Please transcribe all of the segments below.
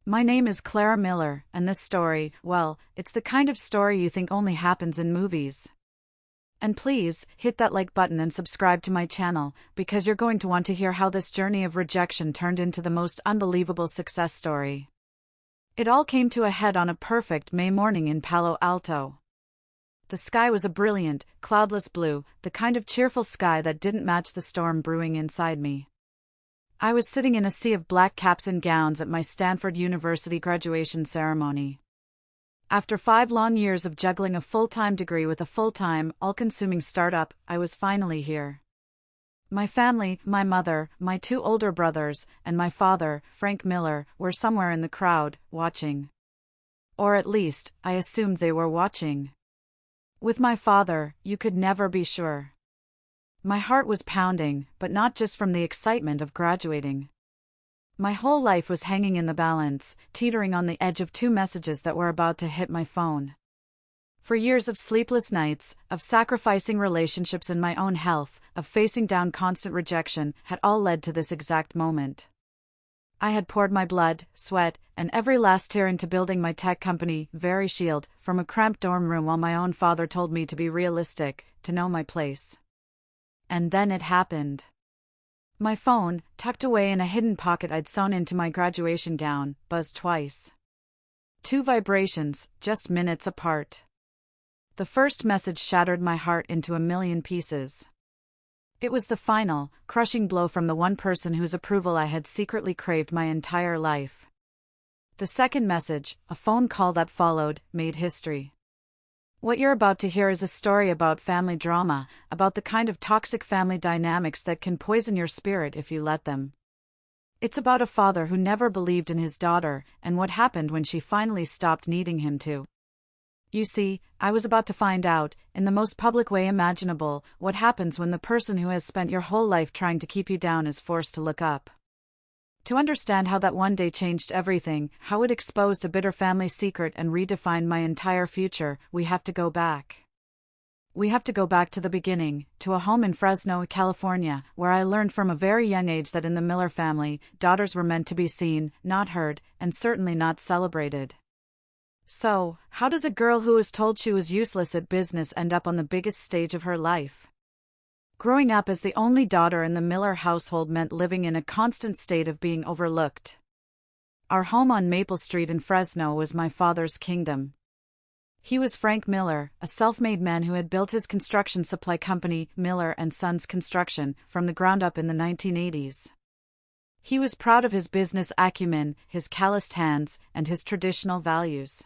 My name is Clara Miller, and this story, well, it's the kind of story you think only happens in movies. And please, hit that like button and subscribe to my channel, because you're going to want to hear how this journey of rejection turned into the most unbelievable success story. It all came to a head on a perfect May morning in Palo Alto. The sky was a brilliant, cloudless blue, the kind of cheerful sky that didn't match the storm brewing inside me. I was sitting in a sea of black caps and gowns at my Stanford University graduation ceremony. After 5 long years of juggling a full-time degree with a full-time, all-consuming startup, I was finally here. My family, my mother, my 2 older brothers, and my father, Frank Miller, were somewhere in the crowd, watching. Or at least, I assumed they were watching. With my father, you could never be sure. My heart was pounding, but not just from the excitement of graduating. My whole life was hanging in the balance, teetering on the edge of 2 messages that were about to hit my phone. For years of sleepless nights, of sacrificing relationships and my own health, of facing down constant rejection, had all led to this exact moment. I had poured my blood, sweat, and every last tear into building my tech company, Very Shield, from a cramped dorm room while my own father told me to be realistic, to know my place. And then it happened. My phone, tucked away in a hidden pocket I'd sewn into my graduation gown, buzzed twice. 2 vibrations, just minutes apart. The first message shattered my heart into a million pieces. It was the final, crushing blow from the one person whose approval I had secretly craved my entire life. The second message, a phone call that followed, made history. What you're about to hear is a story about family drama, about the kind of toxic family dynamics that can poison your spirit if you let them. It's about a father who never believed in his daughter, and what happened when she finally stopped needing him to. You see, I was about to find out, in the most public way imaginable, what happens when the person who has spent your whole life trying to keep you down is forced to look up. To understand how that one day changed everything, how it exposed a bitter family secret and redefined my entire future, we have to go back. We have to go back to the beginning, to a home in Fresno, California, where I learned from a very young age that in the Miller family, daughters were meant to be seen, not heard, and certainly not celebrated. So, how does a girl who was told she was useless at business end up on the biggest stage of her life? Growing up as the only daughter in the Miller household meant living in a constant state of being overlooked. Our home on Maple Street in Fresno was my father's kingdom. He was Frank Miller, a self-made man who had built his construction supply company, Miller & Sons Construction, from the ground up in the 1980s. He was proud of his business acumen, his calloused hands, and his traditional values.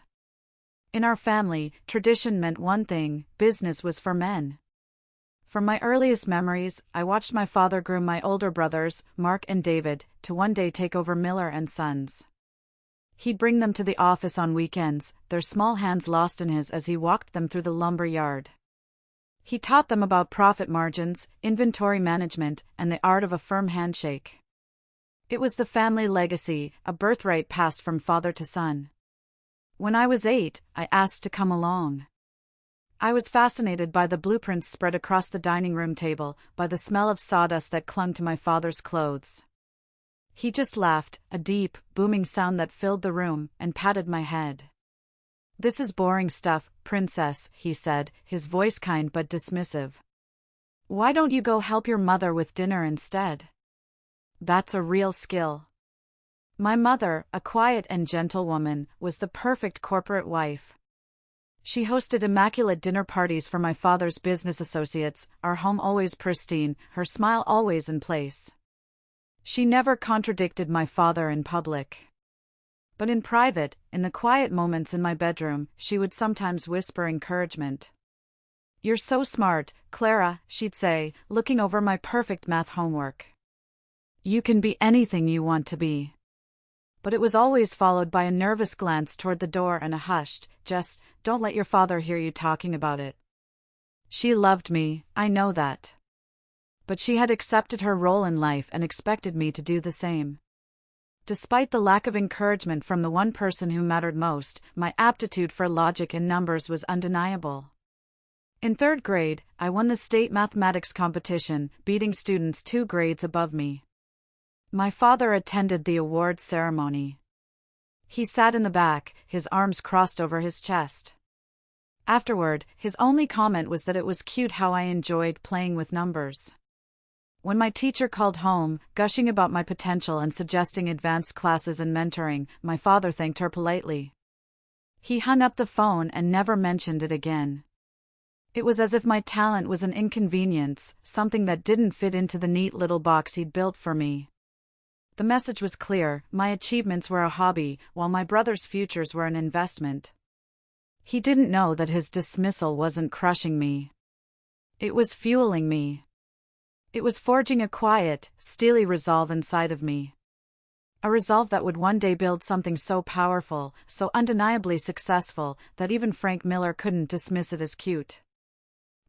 In our family, tradition meant one thing: business was for men. From my earliest memories, I watched my father groom my older brothers, Mark and David, to one day take over Miller & Sons. He'd bring them to the office on weekends, their small hands lost in his as he walked them through the lumber yard. He taught them about profit margins, inventory management, and the art of a firm handshake. It was the family legacy, a birthright passed from father to son. When I was 8, I asked to come along. I was fascinated by the blueprints spread across the dining room table, by the smell of sawdust that clung to my father's clothes. He just laughed, a deep, booming sound that filled the room, and patted my head. "This is boring stuff, princess," he said, his voice kind but dismissive. "Why don't you go help your mother with dinner instead? That's a real skill." My mother, a quiet and gentle woman, was the perfect corporate wife. She hosted immaculate dinner parties for my father's business associates, our home always pristine, her smile always in place. She never contradicted my father in public. But in private, in the quiet moments in my bedroom, she would sometimes whisper encouragement. "You're so smart, Clara," she'd say, looking over my perfect math homework. "You can be anything you want to be." But it was always followed by a nervous glance toward the door and a hushed, "Just, don't let your father hear you talking about it." She loved me, I know that. But she had accepted her role in life and expected me to do the same. Despite the lack of encouragement from the one person who mattered most, my aptitude for logic and numbers was undeniable. In 3rd grade, I won the state mathematics competition, beating students 2 grades above me. My father attended the awards ceremony. He sat in the back, his arms crossed over his chest. Afterward, his only comment was that it was cute how I enjoyed playing with numbers. When my teacher called home, gushing about my potential and suggesting advanced classes and mentoring, my father thanked her politely. He hung up the phone and never mentioned it again. It was as if my talent was an inconvenience, something that didn't fit into the neat little box he'd built for me. The message was clear: my achievements were a hobby, while my brother's futures were an investment. He didn't know that his dismissal wasn't crushing me. It was fueling me. It was forging a quiet, steely resolve inside of me. A resolve that would one day build something so powerful, so undeniably successful, that even Frank Miller couldn't dismiss it as cute.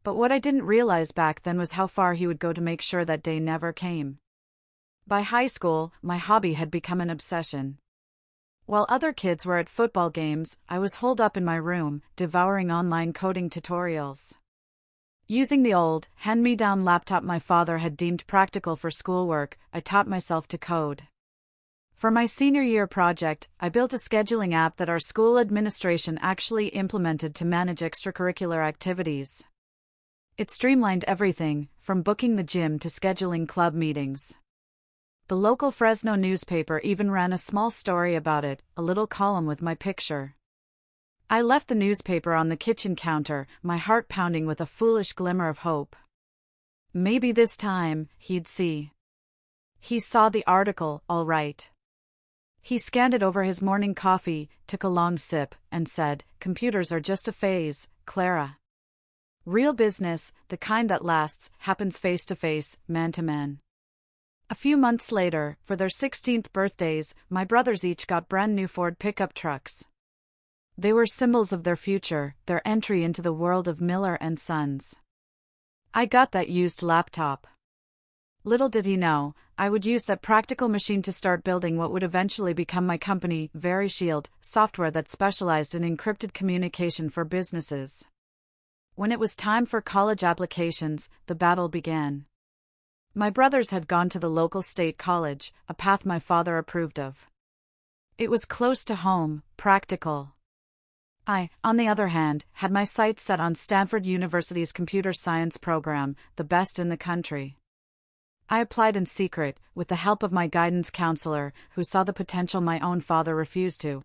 But what I didn't realize back then was how far he would go to make sure that day never came. By high school, my hobby had become an obsession. While other kids were at football games, I was holed up in my room, devouring online coding tutorials. Using the old, hand-me-down laptop my father had deemed practical for schoolwork, I taught myself to code. For my senior year project, I built a scheduling app that our school administration actually implemented to manage extracurricular activities. It streamlined everything, from booking the gym to scheduling club meetings. The local Fresno newspaper even ran a small story about it, a little column with my picture. I left the newspaper on the kitchen counter, my heart pounding with a foolish glimmer of hope. Maybe this time, he'd see. He saw the article, all right. He scanned it over his morning coffee, took a long sip, and said, "Computers are just a phase, Clara. Real business, the kind that lasts, happens face-to-face, man-to-man." A few months later, for their 16th birthdays, my brothers each got brand new Ford pickup trucks. They were symbols of their future, their entry into the world of Miller and Sons. I got that used laptop. Little did he know, I would use that practical machine to start building what would eventually become my company, VeriShield, software that specialized in encrypted communication for businesses. When it was time for college applications, the battle began. My brothers had gone to the local state college, a path my father approved of. It was close to home, practical. I, on the other hand, had my sights set on Stanford University's computer science program, the best in the country. I applied in secret, with the help of my guidance counselor, who saw the potential my own father refused to.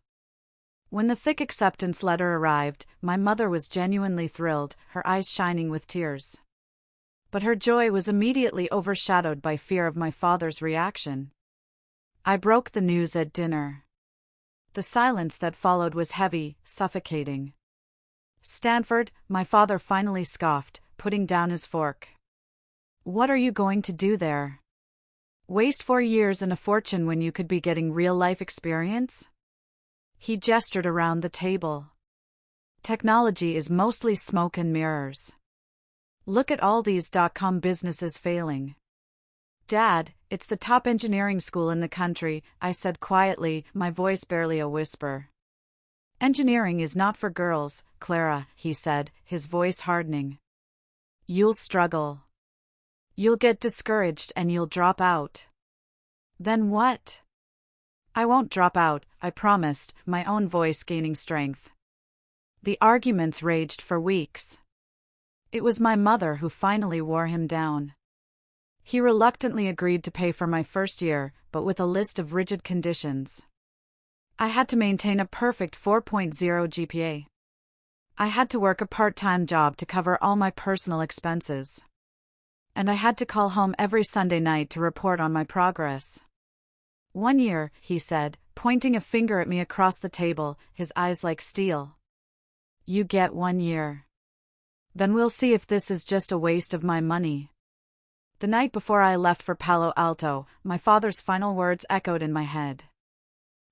When the thick acceptance letter arrived, my mother was genuinely thrilled, her eyes shining with tears. But her joy was immediately overshadowed by fear of my father's reaction. I broke the news at dinner. The silence that followed was heavy, suffocating. "Stanford," my father finally scoffed, putting down his fork. "What are you going to do there? Waste 4 years and a fortune when you could be getting real-life experience?" He gestured around the table. "Technology is mostly smoke and mirrors. Look at all these .com businesses failing." "Dad, it's the top engineering school in the country," I said quietly, my voice barely a whisper. "Engineering is not for girls, Clara," he said, his voice hardening. "You'll struggle. You'll get discouraged and you'll drop out." "Then what?" "I won't drop out," I promised, my own voice gaining strength. The arguments raged for weeks. It was my mother who finally wore him down. He reluctantly agreed to pay for my first year, but with a list of rigid conditions. I had to maintain a perfect 4.0 GPA. I had to work a part-time job to cover all my personal expenses. And I had to call home every Sunday night to report on my progress. "1 year," he said, pointing a finger at me across the table, his eyes like steel. "You get 1 year. Then we'll see if this is just a waste of my money." The night before I left for Palo Alto, my father's final words echoed in my head.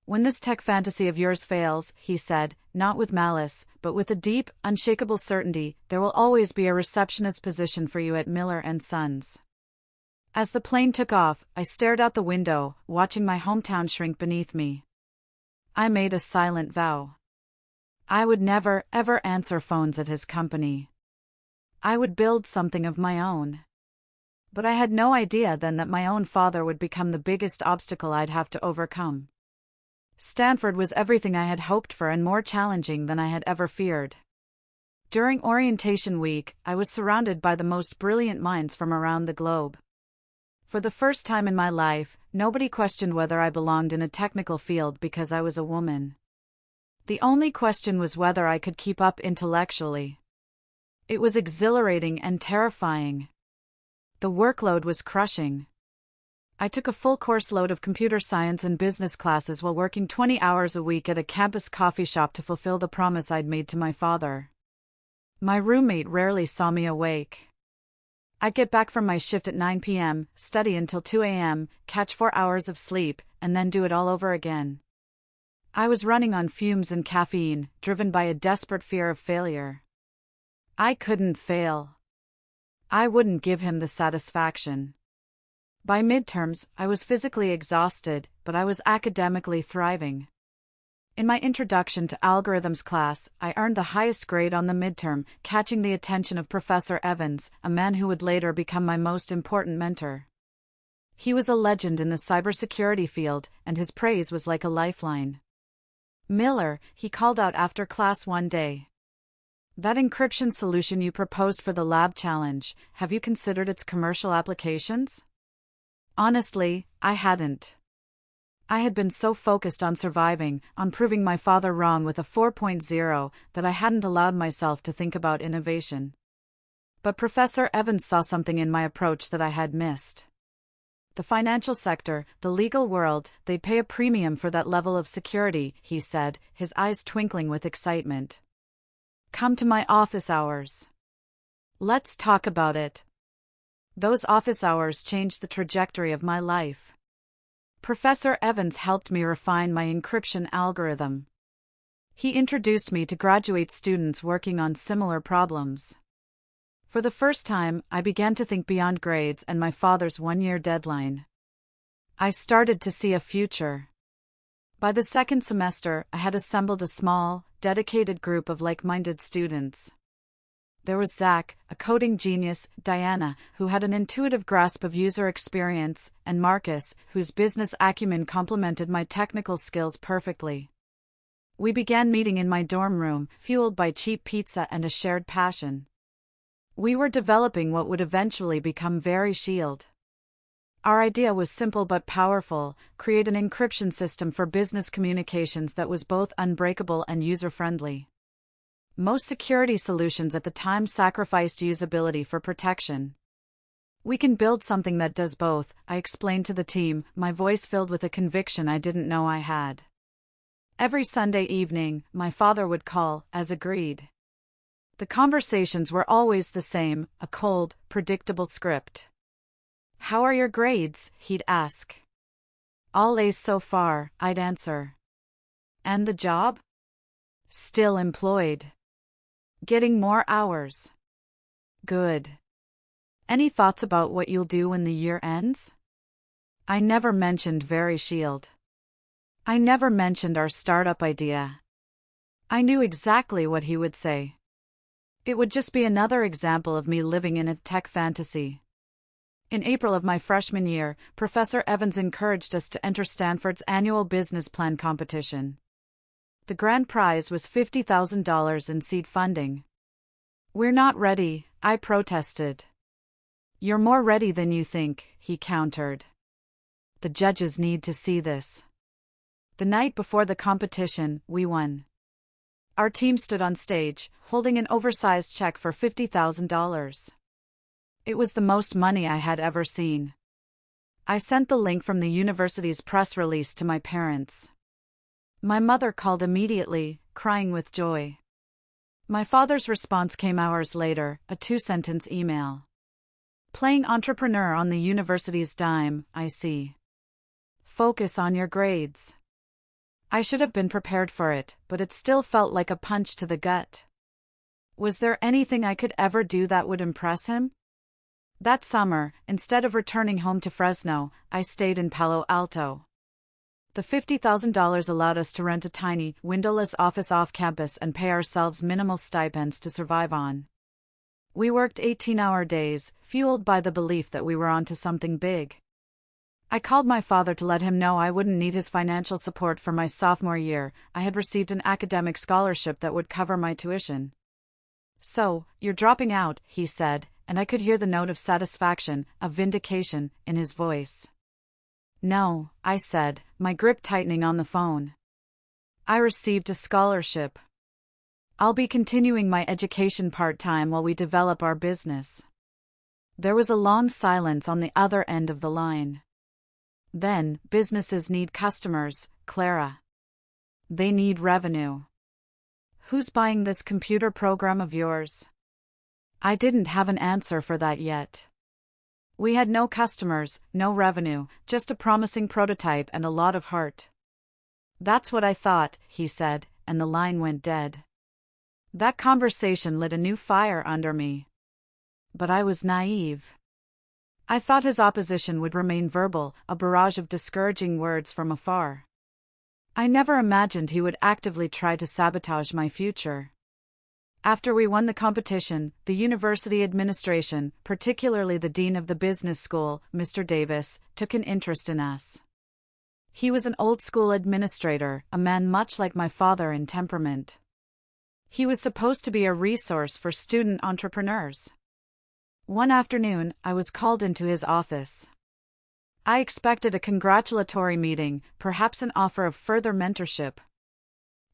"When this tech fantasy of yours fails," he said, not with malice, but with a deep, unshakable certainty, "there will always be a receptionist position for you at Miller and Sons." As the plane took off, I stared out the window, watching my hometown shrink beneath me. I made a silent vow. I would never, ever answer phones at his company. I would build something of my own. But I had no idea then that my own father would become the biggest obstacle I'd have to overcome. Stanford was everything I had hoped for and more challenging than I had ever feared. During orientation week, I was surrounded by the most brilliant minds from around the globe. For the first time in my life, nobody questioned whether I belonged in a technical field because I was a woman. The only question was whether I could keep up intellectually. It was exhilarating and terrifying. The workload was crushing. I took a full course load of computer science and business classes while working 20 hours a week at a campus coffee shop to fulfill the promise I'd made to my father. My roommate rarely saw me awake. I'd get back from my shift at 9 p.m., study until 2 a.m., catch 4 hours of sleep, and then do it all over again. I was running on fumes and caffeine, driven by a desperate fear of failure. I couldn't fail. I wouldn't give him the satisfaction. By midterms, I was physically exhausted, but I was academically thriving. In my introduction to algorithms class, I earned the highest grade on the midterm, catching the attention of Professor Evans, a man who would later become my most important mentor. He was a legend in the cybersecurity field, and his praise was like a lifeline. "Miller," he called out after class one day. "That encryption solution you proposed for the lab challenge, have you considered its commercial applications?" Honestly, I hadn't. I had been so focused on surviving, on proving my father wrong with a 4.0, that I hadn't allowed myself to think about innovation. But Professor Evans saw something in my approach that I had missed. The financial sector, the legal world, they pay a premium for that level of security, he said, his eyes twinkling with excitement. "Come to my office hours. Let's talk about it." Those office hours changed the trajectory of my life. Professor Evans helped me refine my encryption algorithm. He introduced me to graduate students working on similar problems. For the first time, I began to think beyond grades and my father's one-year deadline. I started to see a future. By the second semester, I had assembled a small, dedicated group of like-minded students. There was Zach, a coding genius, Diana, who had an intuitive grasp of user experience, and Marcus, whose business acumen complemented my technical skills perfectly. We began meeting in my dorm room, fueled by cheap pizza and a shared passion. We were developing what would eventually become Very Shield. Our idea was simple but powerful: create an encryption system for business communications that was both unbreakable and user-friendly. Most security solutions at the time sacrificed usability for protection. "We can build something that does both," I explained to the team, my voice filled with a conviction I didn't know I had. Every Sunday evening, my father would call, as agreed. The conversations were always the same, a cold, predictable script. "How are your grades?" he'd ask. "All A's so far," I'd answer. "And the job?" "Still employed. Getting more hours." "Good. Any thoughts about what you'll do when the year ends?" I never mentioned Very Shield. I never mentioned our startup idea. I knew exactly what he would say. It would just be another example of me living in a tech fantasy. In April of my freshman year, Professor Evans encouraged us to enter Stanford's annual business plan competition. The grand prize was $50,000 in seed funding. "We're not ready," I protested. "You're more ready than you think," he countered. "The judges need to see this." The night before the competition, we won. Our team stood on stage, holding an oversized check for $50,000. It was the most money I had ever seen. I sent the link from the university's press release to my parents. My mother called immediately, crying with joy. My father's response came hours later, a 2-sentence email. "Playing entrepreneur on the university's dime, I see. Focus on your grades." I should have been prepared for it, but it still felt like a punch to the gut. Was there anything I could ever do that would impress him? That summer, instead of returning home to Fresno, I stayed in Palo Alto. The $50,000 allowed us to rent a tiny, windowless office off campus and pay ourselves minimal stipends to survive on. We worked 18-hour days, fueled by the belief that we were onto something big. I called my father to let him know I wouldn't need his financial support for my sophomore year. I had received an academic scholarship that would cover my tuition. "So, you're dropping out," he said, and I could hear the note of satisfaction, of vindication, in his voice. "No," I said, my grip tightening on the phone. "I received a scholarship. I'll be continuing my education part-time while we develop our business." There was a long silence on the other end of the line. "Then, businesses need customers, Clara. They need revenue. Who's buying this computer program of yours?" I didn't have an answer for that yet. We had no customers, no revenue, just a promising prototype and a lot of heart. "That's what I thought," he said, and the line went dead. That conversation lit a new fire under me. But I was naive. I thought his opposition would remain verbal, a barrage of discouraging words from afar. I never imagined he would actively try to sabotage my future. After we won the competition, the university administration, particularly the dean of the business school, Mr. Davis, took an interest in us. He was an old-school administrator, a man much like my father in temperament. He was supposed to be a resource for student entrepreneurs. One afternoon, I was called into his office. I expected a congratulatory meeting, perhaps an offer of further mentorship.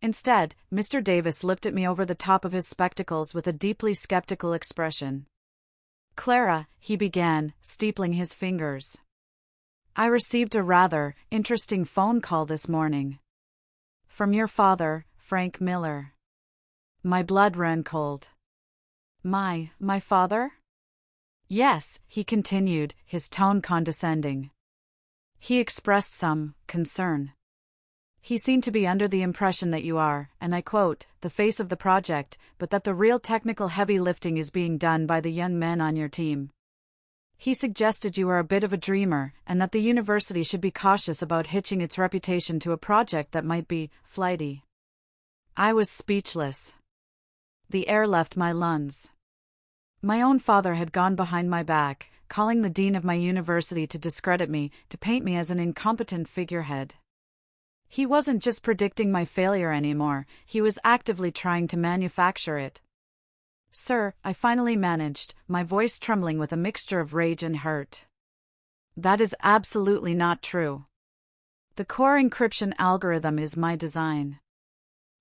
Instead, Mr. Davis looked at me over the top of his spectacles with a deeply skeptical expression. "Clara," he began, steepling his fingers. "I received a rather interesting phone call this morning. From your father, Frank Miller." My blood ran cold. My father?" "Yes," he continued, his tone condescending. "He expressed some concern. He seemed to be under the impression that you are, and I quote, the face of the project, but that the real technical heavy lifting is being done by the young men on your team. He suggested you are a bit of a dreamer, and that the university should be cautious about hitching its reputation to a project that might be flighty." I was speechless. The air left my lungs. My own father had gone behind my back, calling the dean of my university to discredit me, to paint me as an incompetent figurehead. He wasn't just predicting my failure anymore, he was actively trying to manufacture it. "Sir," I finally managed, my voice trembling with a mixture of rage and hurt. "That is absolutely not true. The core encryption algorithm is my design.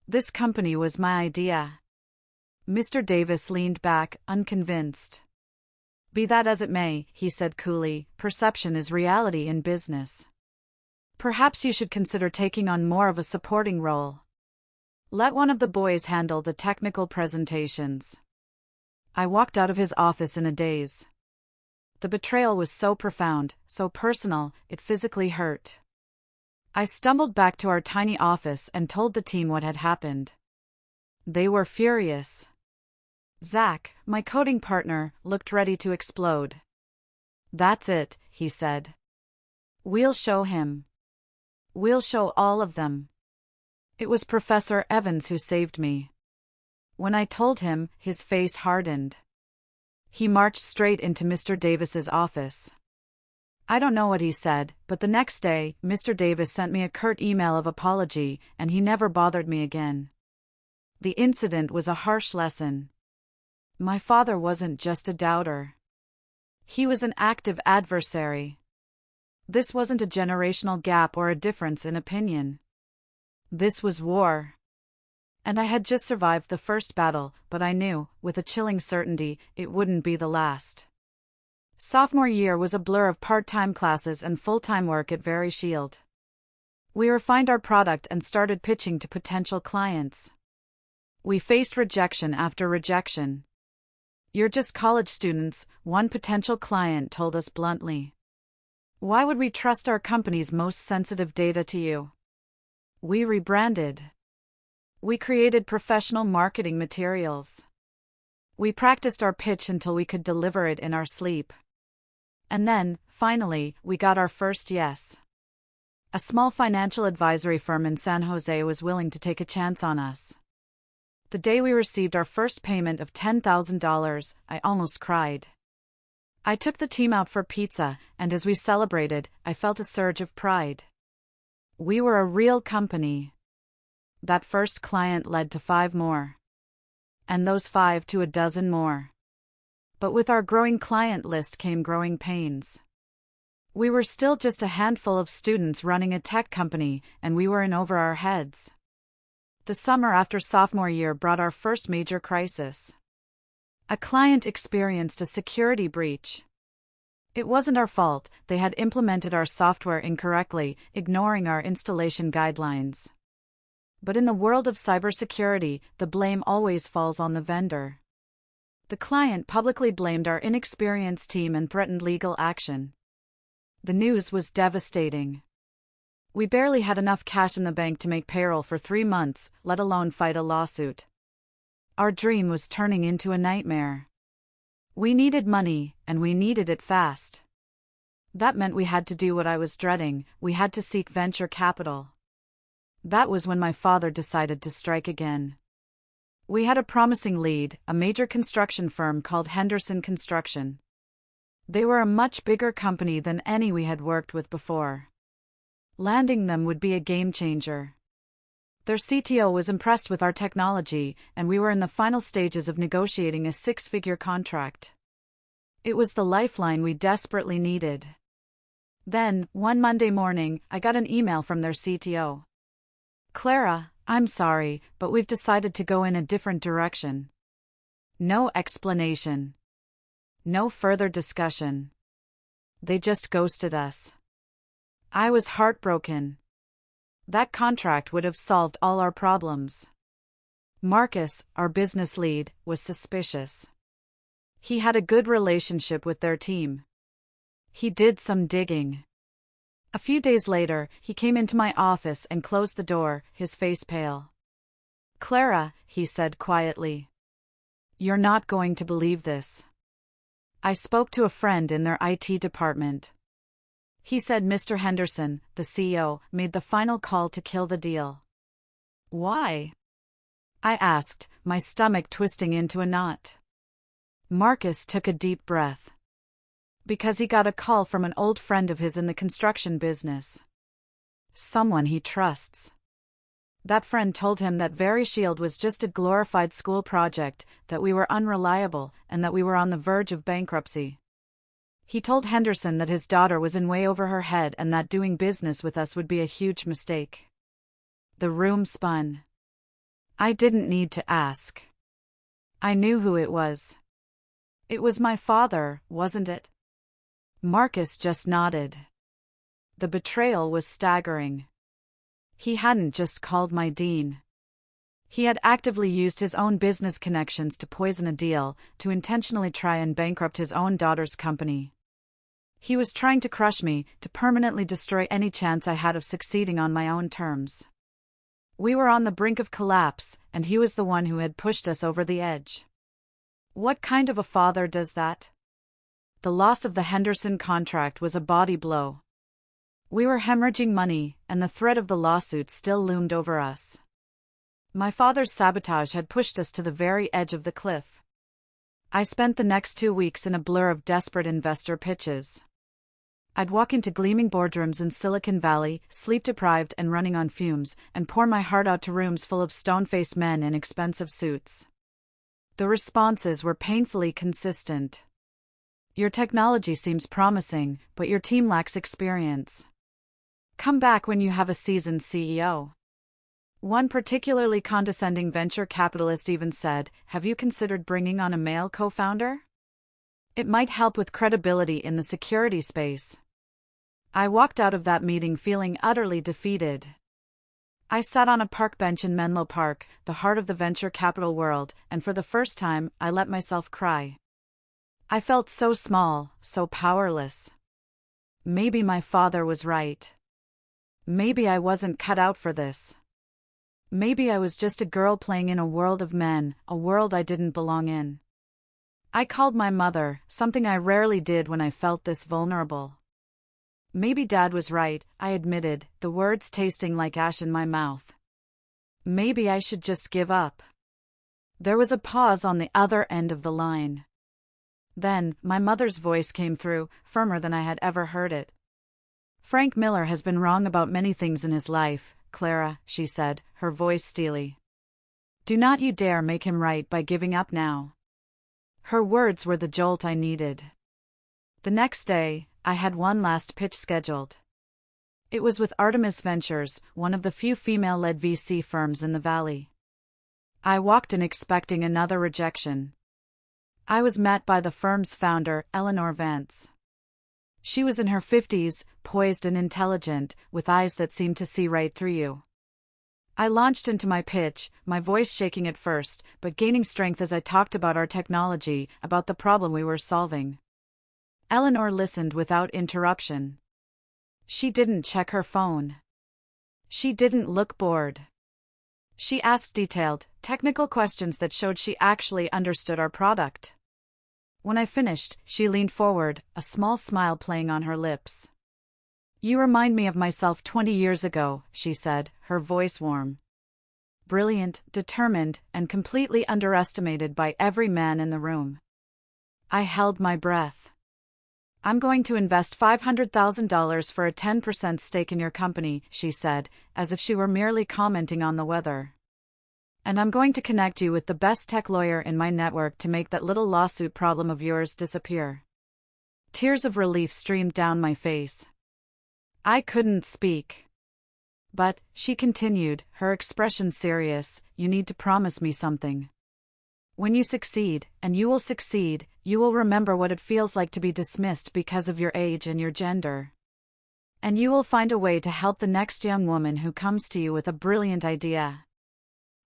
This company was my idea." Mr. Davis leaned back, unconvinced. "Be that as it may," he said coolly, "perception is reality in business. Perhaps you should consider taking on more of a supporting role. Let one of the boys handle the technical presentations." I walked out of his office in a daze. The betrayal was so profound, so personal, it physically hurt. I stumbled back to our tiny office and told the team what had happened. They were furious. Zach, my coding partner, looked ready to explode. "That's it," he said. "We'll show him. We'll show all of them." It was Professor Evans who saved me. When I told him, his face hardened. He marched straight into Mr. Davis's office. I don't know what he said, but the next day, Mr. Davis sent me a curt email of apology, and he never bothered me again. The incident was a harsh lesson. My father wasn't just a doubter. He was an active adversary. This wasn't a generational gap or a difference in opinion. This was war. And I had just survived the first battle, but I knew, with a chilling certainty, it wouldn't be the last. Sophomore year was a blur of part-time classes and full-time work at Very Shield. We refined our product and started pitching to potential clients. We faced rejection after rejection. "You're just college students," one potential client told us bluntly. "Why would we trust our company's most sensitive data to you?" We rebranded. We created professional marketing materials. We practiced our pitch until we could deliver it in our sleep. And then, finally, we got our first yes. A small financial advisory firm in San Jose was willing to take a chance on us. The day we received our first payment of $10,000, I almost cried. I took the team out for pizza, and as we celebrated, I felt a surge of pride. We were a real company. That first client led to 5 more. And those 5 to a dozen more. But with our growing client list came growing pains. We were still just a handful of students running a tech company, and we were in over our heads. The summer after sophomore year brought our first major crisis. A client experienced a security breach. It wasn't our fault, they had implemented our software incorrectly, ignoring our installation guidelines. But in the world of cybersecurity, the blame always falls on the vendor. The client publicly blamed our inexperienced team and threatened legal action. The news was devastating. We barely had enough cash in the bank to make payroll for 3 months, let alone fight a lawsuit. Our dream was turning into a nightmare. We needed money, and we needed it fast. That meant we had to do what I was dreading, we had to seek venture capital. That was when my father decided to strike again. We had a promising lead, a major construction firm called Henderson Construction. They were a much bigger company than any we had worked with before. Landing them would be a game changer. Their CTO was impressed with our technology, and we were in the final stages of negotiating a 6-figure contract. It was the lifeline we desperately needed. Then, one Monday morning, I got an email from their CTO. "Clara, I'm sorry, but we've decided to go in a different direction." No explanation. No further discussion. They just ghosted us. I was heartbroken. That contract would have solved all our problems. Marcus, our business lead, was suspicious. He had a good relationship with their team. He did some digging. A few days later, he came into my office and closed the door, his face pale. "Clara," he said quietly. "You're not going to believe this. I spoke to a friend in their IT department. He said Mr. Henderson, the CEO, made the final call to kill the deal." "Why?" I asked, my stomach twisting into a knot. Marcus took a deep breath. "Because he got a call from an old friend of his in the construction business. Someone he trusts. That friend told him that VeriShield was just a glorified school project, that we were unreliable, and that we were on the verge of bankruptcy. He told Henderson that his daughter was in way over her head and that doing business with us would be a huge mistake." The room spun. I didn't need to ask. I knew who it was. It was my father, wasn't it? Marcus just nodded. The betrayal was staggering. He hadn't just called my dean. He had actively used his own business connections to poison a deal, to intentionally try and bankrupt his own daughter's company. He was trying to crush me, to permanently destroy any chance I had of succeeding on my own terms. We were on the brink of collapse, and he was the one who had pushed us over the edge. What kind of a father does that? The loss of the Henderson contract was a body blow. We were hemorrhaging money, and the threat of the lawsuit still loomed over us. My father's sabotage had pushed us to the very edge of the cliff. I spent the next 2 weeks in a blur of desperate investor pitches. I'd walk into gleaming boardrooms in Silicon Valley, sleep-deprived and running on fumes, and pour my heart out to rooms full of stone-faced men in expensive suits. The responses were painfully consistent. "Your technology seems promising, but your team lacks experience. Come back when you have a seasoned CEO." One particularly condescending venture capitalist even said, "Have you considered bringing on a male co-founder? It might help with credibility in the security space." I walked out of that meeting feeling utterly defeated. I sat on a park bench in Menlo Park, the heart of the venture capital world, and for the first time, I let myself cry. I felt so small, so powerless. Maybe my father was right. Maybe I wasn't cut out for this. Maybe I was just a girl playing in a world of men, a world I didn't belong in. I called my mother, something I rarely did when I felt this vulnerable. "Maybe Dad was right," I admitted, the words tasting like ash in my mouth. "Maybe I should just give up." There was a pause on the other end of the line. Then, my mother's voice came through, firmer than I had ever heard it. "Frank Miller has been wrong about many things in his life, Clara," she said, her voice steely. "Do not you dare make him right by giving up now." Her words were the jolt I needed. The next day, I had one last pitch scheduled. It was with Artemis Ventures, one of the few female-led VC firms in the Valley. I walked in expecting another rejection. I was met by the firm's founder, Eleanor Vance. She was in her 50s, poised and intelligent, with eyes that seemed to see right through you. I launched into my pitch, my voice shaking at first, but gaining strength as I talked about our technology, about the problem we were solving. Eleanor listened without interruption. She didn't check her phone. She didn't look bored. She asked detailed, technical questions that showed she actually understood our product. When I finished, she leaned forward, a small smile playing on her lips. "You remind me of myself 20 years ago," she said, her voice warm. Brilliant, determined, and completely underestimated by every man in the room. I held my breath. "I'm going to invest $500,000 for a 10% stake in your company," she said, as if she were merely commenting on the weather. "And I'm going to connect you with the best tech lawyer in my network to make that little lawsuit problem of yours disappear." Tears of relief streamed down my face. I couldn't speak. "But," she continued, her expression serious, "you need to promise me something. When you succeed, and you will succeed, you will remember what it feels like to be dismissed because of your age and your gender. And you will find a way to help the next young woman who comes to you with a brilliant idea."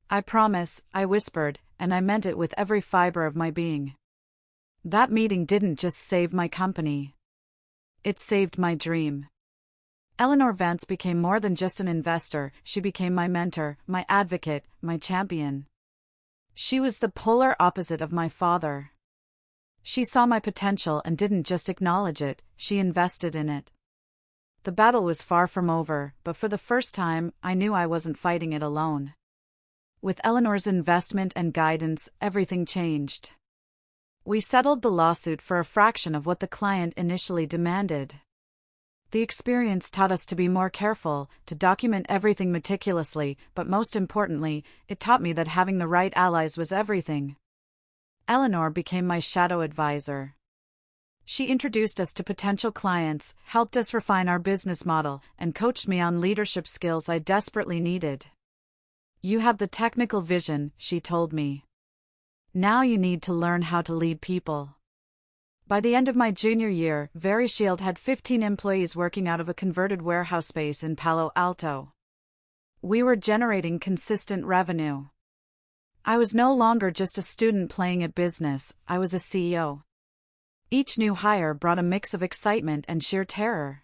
"I promise," I whispered, and I meant it with every fiber of my being. That meeting didn't just save my company. It saved my dream. Eleanor Vance became more than just an investor, she became my mentor, my advocate, my champion. She was the polar opposite of my father. She saw my potential and didn't just acknowledge it, she invested in it. The battle was far from over, but for the first time, I knew I wasn't fighting it alone. With Eleanor's investment and guidance, everything changed. We settled the lawsuit for a fraction of what the client initially demanded. The experience taught us to be more careful, to document everything meticulously, but most importantly, it taught me that having the right allies was everything. Eleanor became my shadow advisor. She introduced us to potential clients, helped us refine our business model, and coached me on leadership skills I desperately needed. "You have the technical vision," she told me. "Now you need to learn how to lead people." By the end of my junior year, VeriShield had 15 employees working out of a converted warehouse space in Palo Alto. We were generating consistent revenue. I was no longer just a student playing at business, I was a CEO. Each new hire brought a mix of excitement and sheer terror.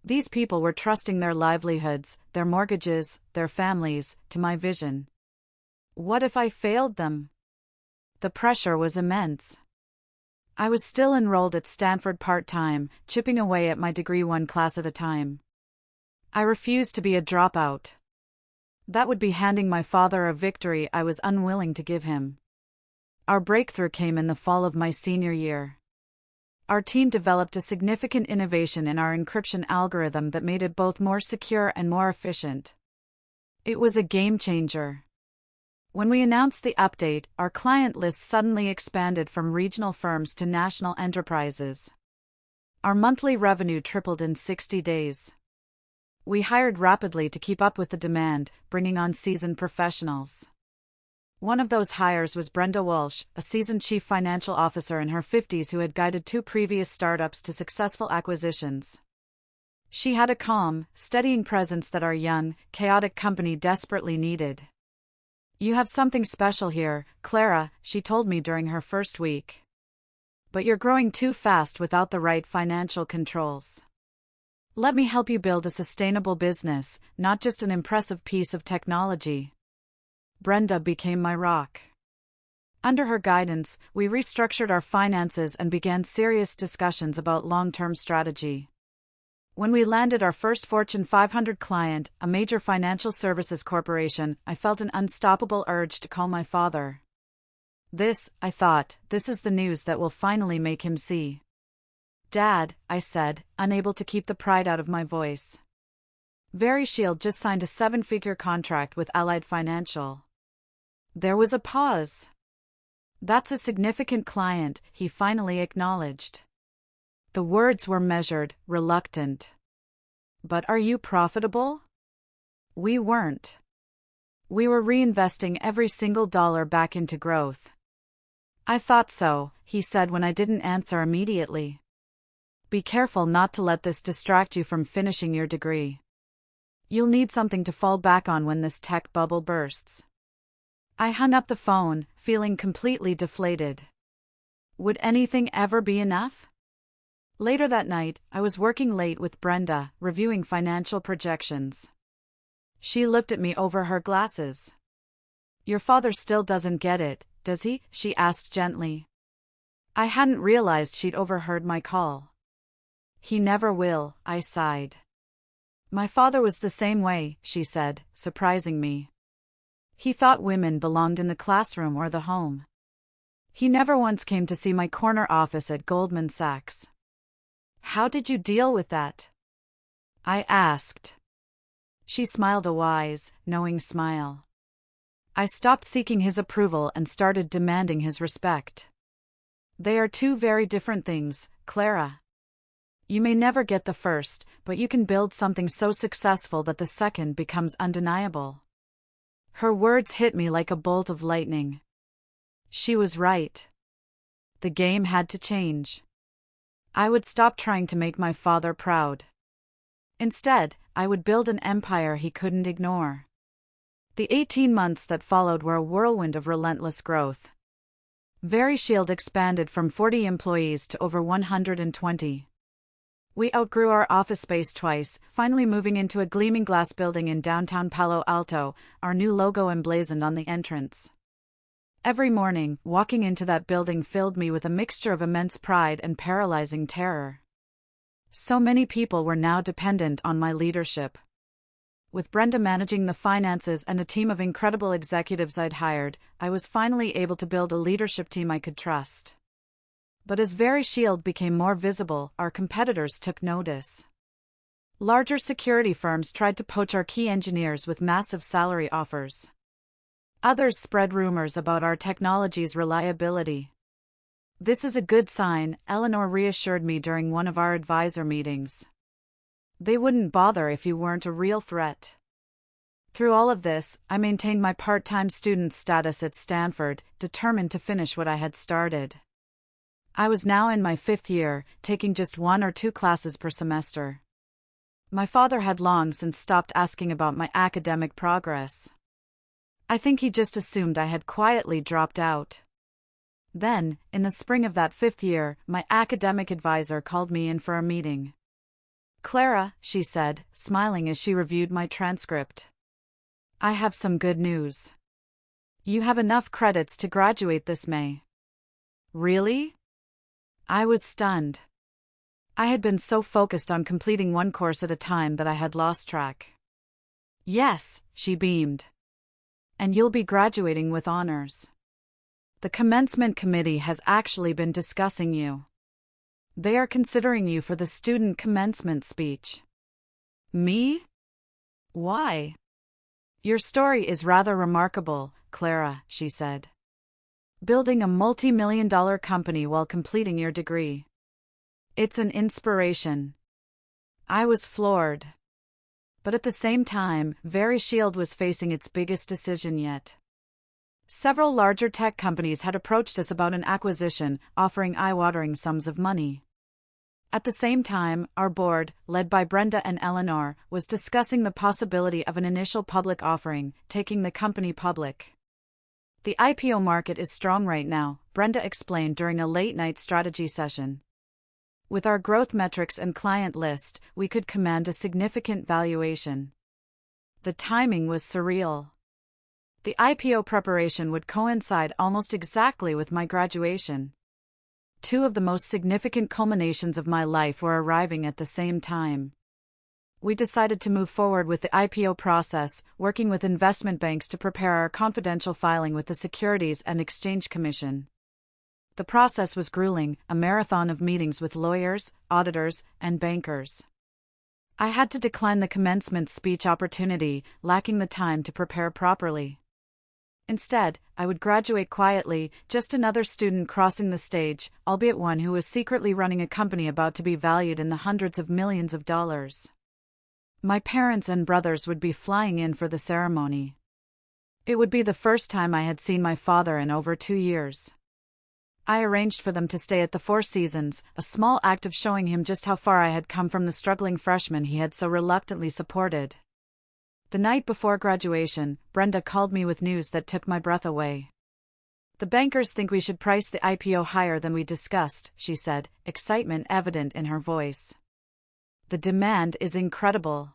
These people were trusting their livelihoods, their mortgages, their families, to my vision. What if I failed them? The pressure was immense. I was still enrolled at Stanford part-time, chipping away at my degree one class at a time. I refused to be a dropout. That would be handing my father a victory I was unwilling to give him. Our breakthrough came in the fall of my senior year. Our team developed a significant innovation in our encryption algorithm that made it both more secure and more efficient. It was a game changer. When we announced the update, our client list suddenly expanded from regional firms to national enterprises. Our monthly revenue tripled in 60 days. We hired rapidly to keep up with the demand, bringing on seasoned professionals. One of those hires was Brenda Walsh, a seasoned chief financial officer in her 50s who had guided 2 previous startups to successful acquisitions. She had a calm, steadying presence that our young, chaotic company desperately needed. "You have something special here, Clara," she told me during her first week. "But you're growing too fast without the right financial controls. Let me help you build a sustainable business, not just an impressive piece of technology." Brenda became my rock. Under her guidance, we restructured our finances and began serious discussions about long-term strategy. When we landed our first Fortune 500 client, a major financial services corporation, I felt an unstoppable urge to call my father. I thought, this is the news that will finally make him see. Dad, I said, unable to keep the pride out of my voice. VeryShield just signed a 7-figure contract with Allied Financial. There was a pause. That's a significant client, he finally acknowledged. The words were measured, reluctant. But are you profitable? We weren't. We were reinvesting every single dollar back into growth. I thought so, he said when I didn't answer immediately. Be careful not to let this distract you from finishing your degree. You'll need something to fall back on when this tech bubble bursts. I hung up the phone, feeling completely deflated. Would anything ever be enough? Later that night, I was working late with Brenda, reviewing financial projections. She looked at me over her glasses. Your father still doesn't get it, does he? She asked gently. I hadn't realized she'd overheard my call. He never will, I sighed. My father was the same way, she said, surprising me. He thought women belonged in the classroom or the home. He never once came to see my corner office at Goldman Sachs. How did you deal with that? I asked. She smiled a wise, knowing smile. I stopped seeking his approval and started demanding his respect. They are two very different things, Clara. You may never get the first, but you can build something so successful that the second becomes undeniable. Her words hit me like a bolt of lightning. She was right. The game had to change. I would stop trying to make my father proud. Instead, I would build an empire he couldn't ignore. The 18 months that followed were a whirlwind of relentless growth. VeryShield expanded from 40 employees to over 120. We outgrew our office space twice, finally moving into a gleaming glass building in downtown Palo Alto, our new logo emblazoned on the entrance. Every morning, walking into that building filled me with a mixture of immense pride and paralyzing terror. So many people were now dependent on my leadership. With Brenda managing the finances and a team of incredible executives I'd hired, I was finally able to build a leadership team I could trust. But as VeryShield became more visible, our competitors took notice. Larger security firms tried to poach our key engineers with massive salary offers. Others spread rumors about our technology's reliability. This is a good sign, Eleanor reassured me during one of our advisor meetings. They wouldn't bother if you weren't a real threat. Through all of this, I maintained my part-time student status at Stanford, determined to finish what I had started. I was now in my 5th year, taking just 1 or 2 classes per semester. My father had long since stopped asking about my academic progress. I think he just assumed I had quietly dropped out. Then, in the spring of that 5th year, my academic advisor called me in for a meeting. Clara, she said, smiling as she reviewed my transcript. I have some good news. You have enough credits to graduate this May. Really? I was stunned. I had been so focused on completing one course at a time that I had lost track. Yes, she beamed. And you'll be graduating with honors. The commencement committee has actually been discussing you. They are considering you for the student commencement speech. Me? Why? Your story is rather remarkable, Clara, she said. Building a multi-million-dollar company while completing your degree. It's an inspiration. I was floored. But at the same time, VeryShield was facing its biggest decision yet. Several larger tech companies had approached us about an acquisition, offering eye-watering sums of money. At the same time, our board, led by Brenda and Eleanor, was discussing the possibility of an initial public offering, taking the company public. The IPO market is strong right now, Brenda explained during a late-night strategy session. With our growth metrics and client list, we could command a significant valuation. The timing was surreal. The IPO preparation would coincide almost exactly with my graduation. 2 of the most significant culminations of my life were arriving at the same time. We decided to move forward with the IPO process, working with investment banks to prepare our confidential filing with the Securities and Exchange Commission. The process was grueling, a marathon of meetings with lawyers, auditors, and bankers. I had to decline the commencement speech opportunity, lacking the time to prepare properly. Instead, I would graduate quietly, just another student crossing the stage, albeit one who was secretly running a company about to be valued in the hundreds of millions of dollars. My parents and brothers would be flying in for the ceremony. It would be the first time I had seen my father in over 2 years. I arranged for them to stay at the Four Seasons, a small act of showing him just how far I had come from the struggling freshman he had so reluctantly supported. The night before graduation, Brenda called me with news that took my breath away. "The bankers think we should price the IPO higher than we discussed," she said, excitement evident in her voice. "The demand is incredible.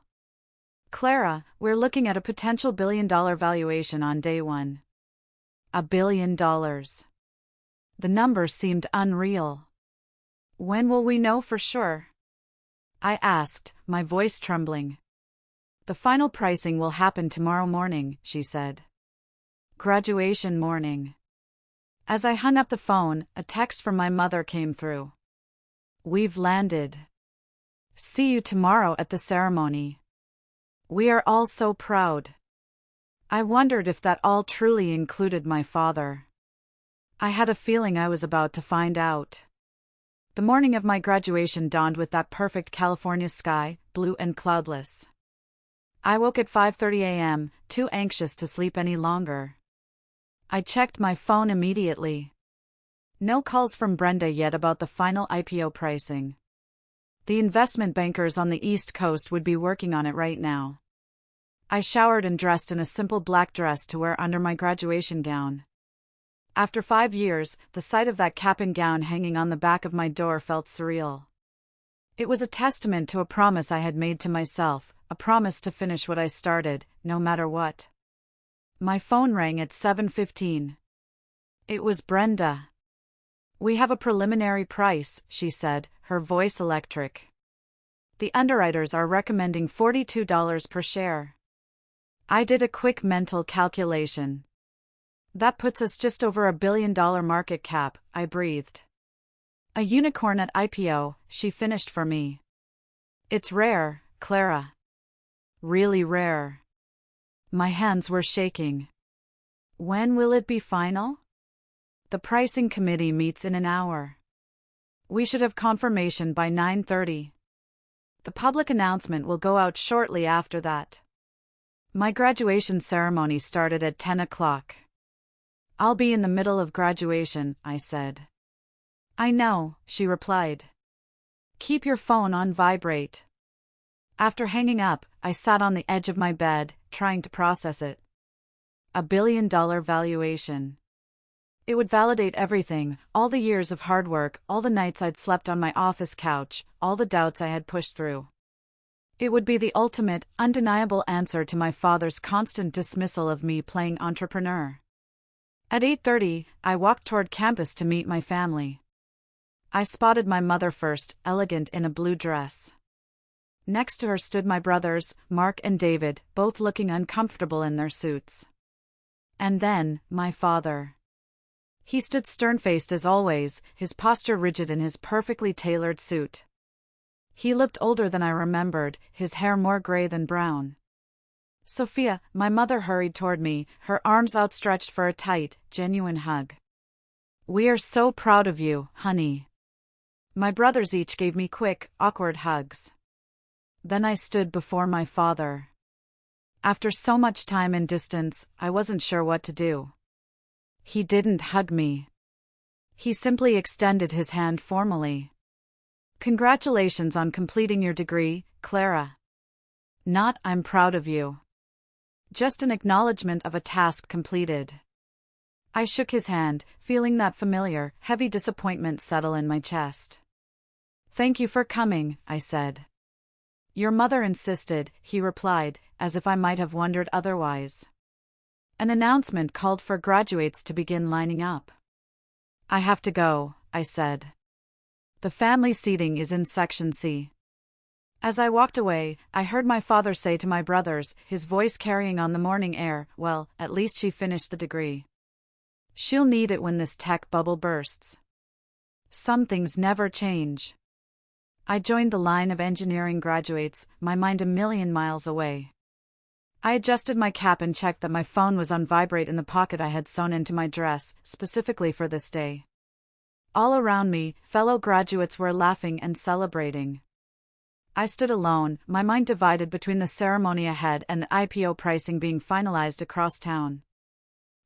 Clara, we're looking at a potential $1 billion valuation on day one." $1 billion. The number seemed unreal. "When will we know for sure?" I asked, my voice trembling. "The final pricing will happen tomorrow morning," she said. Graduation morning. As I hung up the phone, a text from my mother came through. "We've landed. See you tomorrow at the ceremony. We are all so proud." I wondered if that all truly included my father. I had a feeling I was about to find out. The morning of my graduation dawned with that perfect California sky, blue and cloudless. I woke at 5:30 a.m., too anxious to sleep any longer. I checked my phone immediately. No calls from Brenda yet about the final IPO pricing. The investment bankers on the East Coast would be working on it right now. I showered and dressed in a simple black dress to wear under my graduation gown. After 5 years, the sight of that cap and gown hanging on the back of my door felt surreal. It was a testament to a promise I had made to myself, a promise to finish what I started, no matter what. My phone rang at 7:15. It was Brenda. "We have a preliminary price," she said, her voice electric. "The underwriters are recommending $42 per share." I did a quick mental calculation. "That puts us just over $1 billion market cap," I breathed. "A unicorn at IPO," she finished for me. "It's rare, Clara. Really rare." My hands were shaking. "When will it be final?" "The pricing committee meets in an hour. We should have confirmation by 9:30. The public announcement will go out shortly after that." My graduation ceremony started at 10 o'clock. "I'll be in the middle of graduation," I said. "I know," she replied. "Keep your phone on vibrate." After hanging up, I sat on the edge of my bed, trying to process it. $1 billion valuation. It would validate everything, all the years of hard work, all the nights I'd slept on my office couch, all the doubts I had pushed through. It would be the ultimate, undeniable answer to my father's constant dismissal of me playing entrepreneur. At 8:30, I walked toward campus to meet my family. I spotted my mother first, elegant in a blue dress. Next to her stood my brothers, Mark and David, both looking uncomfortable in their suits. And then, my father. He stood stern-faced as always, his posture rigid in his perfectly tailored suit. He looked older than I remembered, his hair more gray than brown. "Sophia," my mother hurried toward me, her arms outstretched for a tight, genuine hug. "We are so proud of you, honey." My brothers each gave me quick, awkward hugs. Then I stood before my father. After so much time and distance, I wasn't sure what to do. He didn't hug me. He simply extended his hand formally. "Congratulations on completing your degree, Clara." Not "I'm proud of you." Just an acknowledgement of a task completed. I shook his hand, feeling that familiar, heavy disappointment settle in my chest. "Thank you for coming," I said. "Your mother insisted," he replied, as if I might have wondered otherwise. An announcement called for graduates to begin lining up. "I have to go," I said. "The family seating is in Section C." As I walked away, I heard my father say to my brothers, his voice carrying on the morning air, "Well, at least she finished the degree. She'll need it when this tech bubble bursts." Some things never change. I joined the line of engineering graduates, my mind a million miles away. I adjusted my cap and checked that my phone was on vibrate in the pocket I had sewn into my dress, specifically for this day. All around me, fellow graduates were laughing and celebrating. I stood alone, my mind divided between the ceremony ahead and the IPO pricing being finalized across town.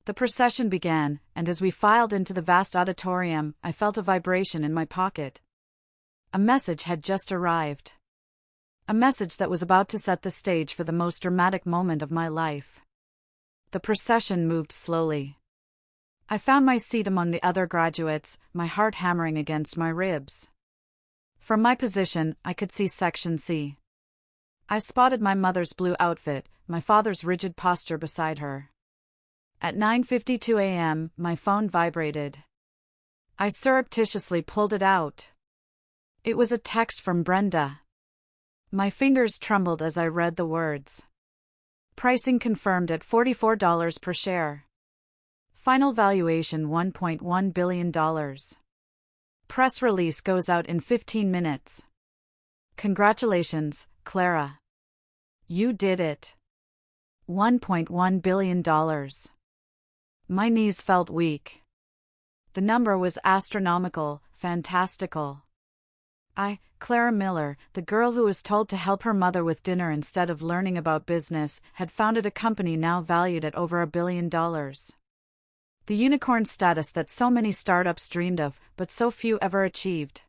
The procession began, and as we filed into the vast auditorium, I felt a vibration in my pocket. A message had just arrived. A message that was about to set the stage for the most dramatic moment of my life. The procession moved slowly. I found my seat among the other graduates, my heart hammering against my ribs. From my position, I could see Section C. I spotted my mother's blue outfit, my father's rigid posture beside her. At 9:52 a.m., my phone vibrated. I surreptitiously pulled it out. It was a text from Brenda. My fingers trembled as I read the words. Pricing confirmed at $44 per share. Final valuation $1.1 billion. Press release goes out in 15 minutes. Congratulations, Clara. You did it. $1.1 billion. My knees felt weak. The number was astronomical, fantastical. I, Clara Miller, the girl who was told to help her mother with dinner instead of learning about business, had founded a company now valued at over $1 billion. The unicorn status that so many startups dreamed of, but so few ever achieved.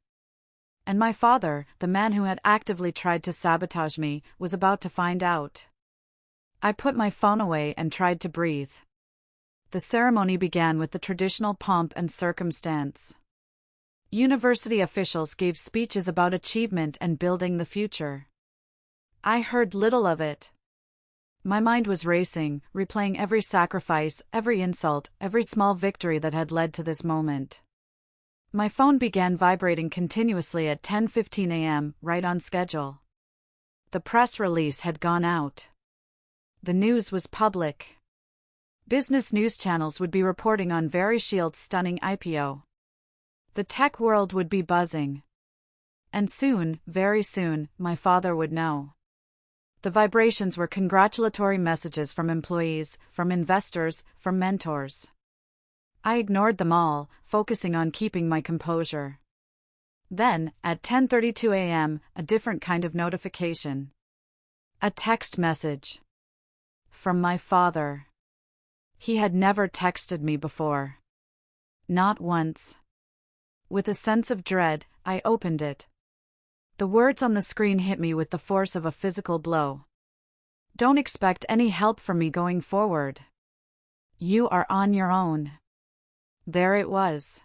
And my father, the man who had actively tried to sabotage me, was about to find out. I put my phone away and tried to breathe. The ceremony began with the traditional pomp and circumstance. University officials gave speeches about achievement and building the future. I heard little of it. My mind was racing, replaying every sacrifice, every insult, every small victory that had led to this moment. My phone began vibrating continuously at 10:15 a.m., right on schedule. The press release had gone out. The news was public. Business news channels would be reporting on Verishield's stunning IPO. The tech world would be buzzing. And soon, very soon, my father would know. The vibrations were congratulatory messages from employees, from investors, from mentors. I ignored them all, focusing on keeping my composure. Then, at 10:32 a.m., a different kind of notification. A text message. From my father. He had never texted me before. Not once. With a sense of dread, I opened it. The words on the screen hit me with the force of a physical blow. Don't expect any help from me going forward. You are on your own. There it was.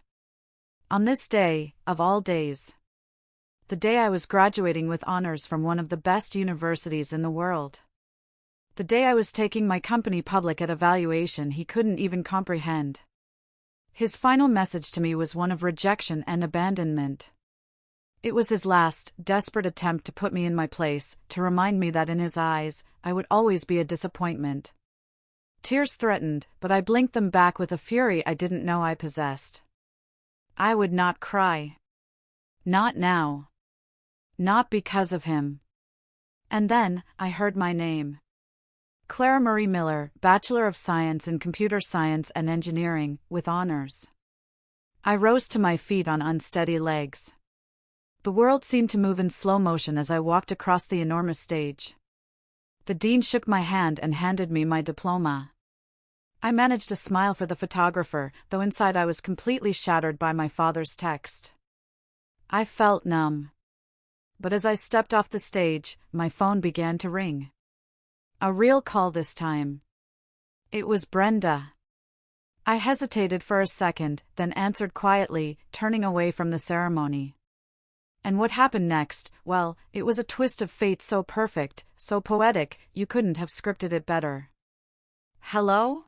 On this day, of all days. The day I was graduating with honors from one of the best universities in the world. The day I was taking my company public at a valuation he couldn't even comprehend. His final message to me was one of rejection and abandonment. It was his last, desperate attempt to put me in my place, to remind me that in his eyes, I would always be a disappointment. Tears threatened, but I blinked them back with a fury I didn't know I possessed. I would not cry. Not now. Not because of him. And then, I heard my name. Clara Marie Miller, Bachelor of Science in Computer Science and Engineering, with honors. I rose to my feet on unsteady legs. The world seemed to move in slow motion as I walked across the enormous stage. The dean shook my hand and handed me my diploma. I managed to smile for the photographer, though inside I was completely shattered by my father's text. I felt numb. But as I stepped off the stage, my phone began to ring. A real call this time. It was Brenda. I hesitated for a second, then answered quietly, turning away from the ceremony. And what happened next? Well, it was a twist of fate so perfect, so poetic, you couldn't have scripted it better. Hello?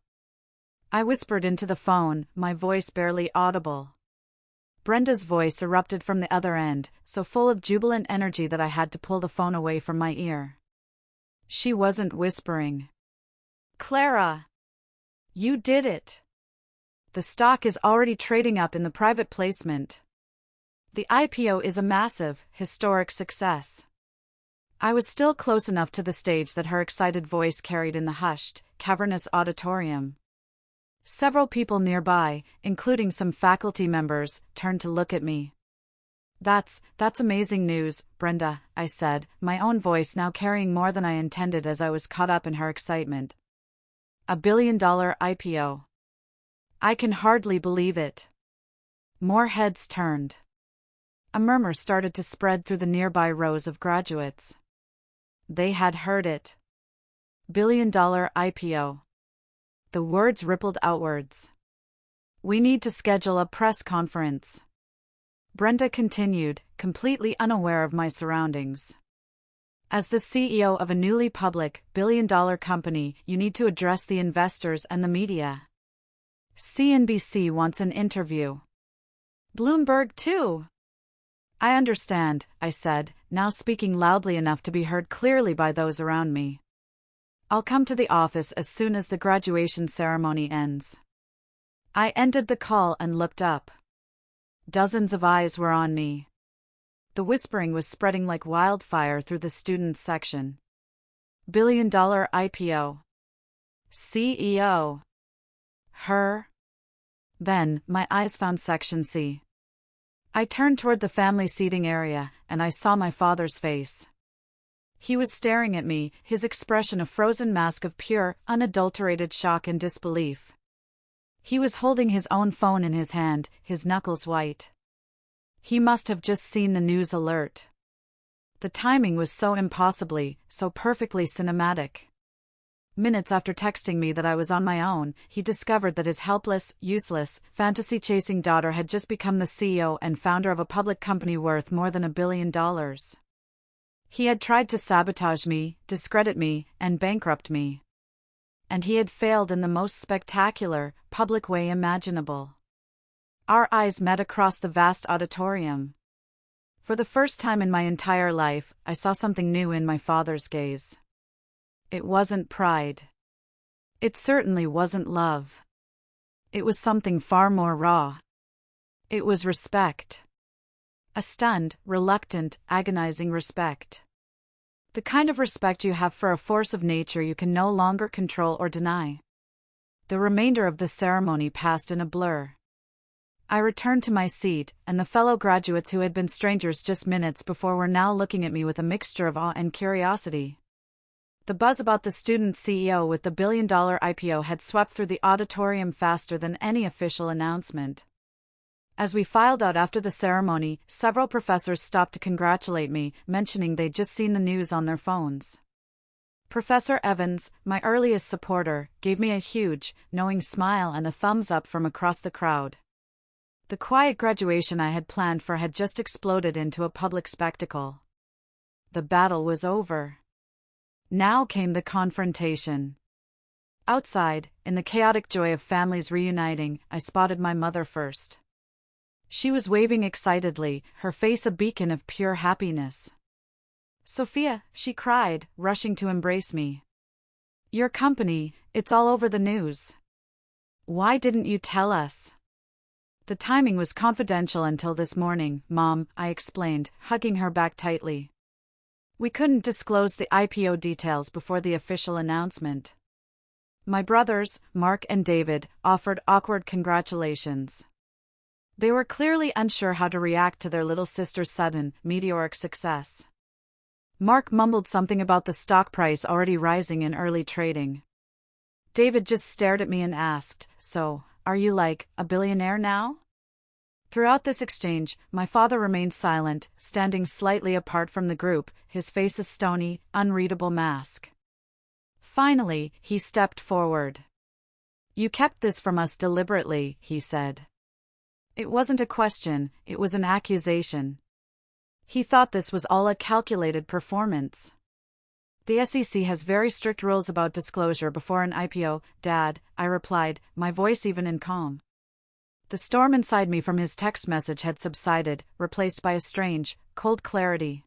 I whispered into the phone, my voice barely audible. Brenda's voice erupted from the other end, so full of jubilant energy that I had to pull the phone away from my ear. She wasn't whispering. "Clara! You did it! The stock is already trading up in the private placement. The IPO is a massive, historic success." I was still close enough to the stage that her excited voice carried in the hushed, cavernous auditorium. Several people nearby, including some faculty members, turned to look at me. That's amazing news, Brenda," I said, my own voice now carrying more than I intended as I was caught up in her excitement. "$1 billion IPO. I can hardly believe it." More heads turned. A murmur started to spread through the nearby rows of graduates. They had heard it. $1 billion IPO. The words rippled outwards. "We need to schedule a press conference," Brenda continued, completely unaware of my surroundings. "As the CEO of a newly public, billion-dollar company, you need to address the investors and the media. CNBC wants an interview. Bloomberg too." "I understand," I said, now speaking loudly enough to be heard clearly by those around me. "I'll come to the office as soon as the graduation ceremony ends." I ended the call and looked up. Dozens of eyes were on me. The whispering was spreading like wildfire through the students' section. $1 billion IPO. CEO. Her? Then, my eyes found Section C. I turned toward the family seating area, and I saw my father's face. He was staring at me, his expression a frozen mask of pure, unadulterated shock and disbelief. He was holding his own phone in his hand, his knuckles white. He must have just seen the news alert. The timing was so impossibly, so perfectly cinematic. Minutes after texting me that I was on my own, he discovered that his helpless, useless, fantasy-chasing daughter had just become the CEO and founder of a public company worth more than $1 billion. He had tried to sabotage me, discredit me, and bankrupt me. And he had failed in the most spectacular, public way imaginable. Our eyes met across the vast auditorium. For the first time in my entire life, I saw something new in my father's gaze. It wasn't pride. It certainly wasn't love. It was something far more raw. It was respect. A stunned, reluctant, agonizing respect. The kind of respect you have for a force of nature you can no longer control or deny. The remainder of the ceremony passed in a blur. I returned to my seat, and the fellow graduates who had been strangers just minutes before were now looking at me with a mixture of awe and curiosity. The buzz about the student CEO with the $1 billion IPO had swept through the auditorium faster than any official announcement. As we filed out after the ceremony, several professors stopped to congratulate me, mentioning they'd just seen the news on their phones. Professor Evans, my earliest supporter, gave me a huge, knowing smile and a thumbs up from across the crowd. The quiet graduation I had planned for had just exploded into a public spectacle. The battle was over. Now came the confrontation. Outside, in the chaotic joy of families reuniting, I spotted my mother first. She was waving excitedly, her face a beacon of pure happiness. "Sophia," she cried, rushing to embrace me. "Your company, it's all over the news. Why didn't you tell us?" "The timing was confidential until this morning, Mom," I explained, hugging her back tightly. "We couldn't disclose the IPO details before the official announcement." My brothers, Mark and David, offered awkward congratulations. They were clearly unsure how to react to their little sister's sudden, meteoric success. Mark mumbled something about the stock price already rising in early trading. David just stared at me and asked, "So, are you like, a billionaire now?" Throughout this exchange, my father remained silent, standing slightly apart from the group, his face a stony, unreadable mask. Finally, he stepped forward. "You kept this from us deliberately," he said. It wasn't a question, it was an accusation. He thought this was all a calculated performance. "The SEC has very strict rules about disclosure before an IPO, Dad," I replied, my voice even in calm. The storm inside me from his text message had subsided, replaced by a strange, cold clarity.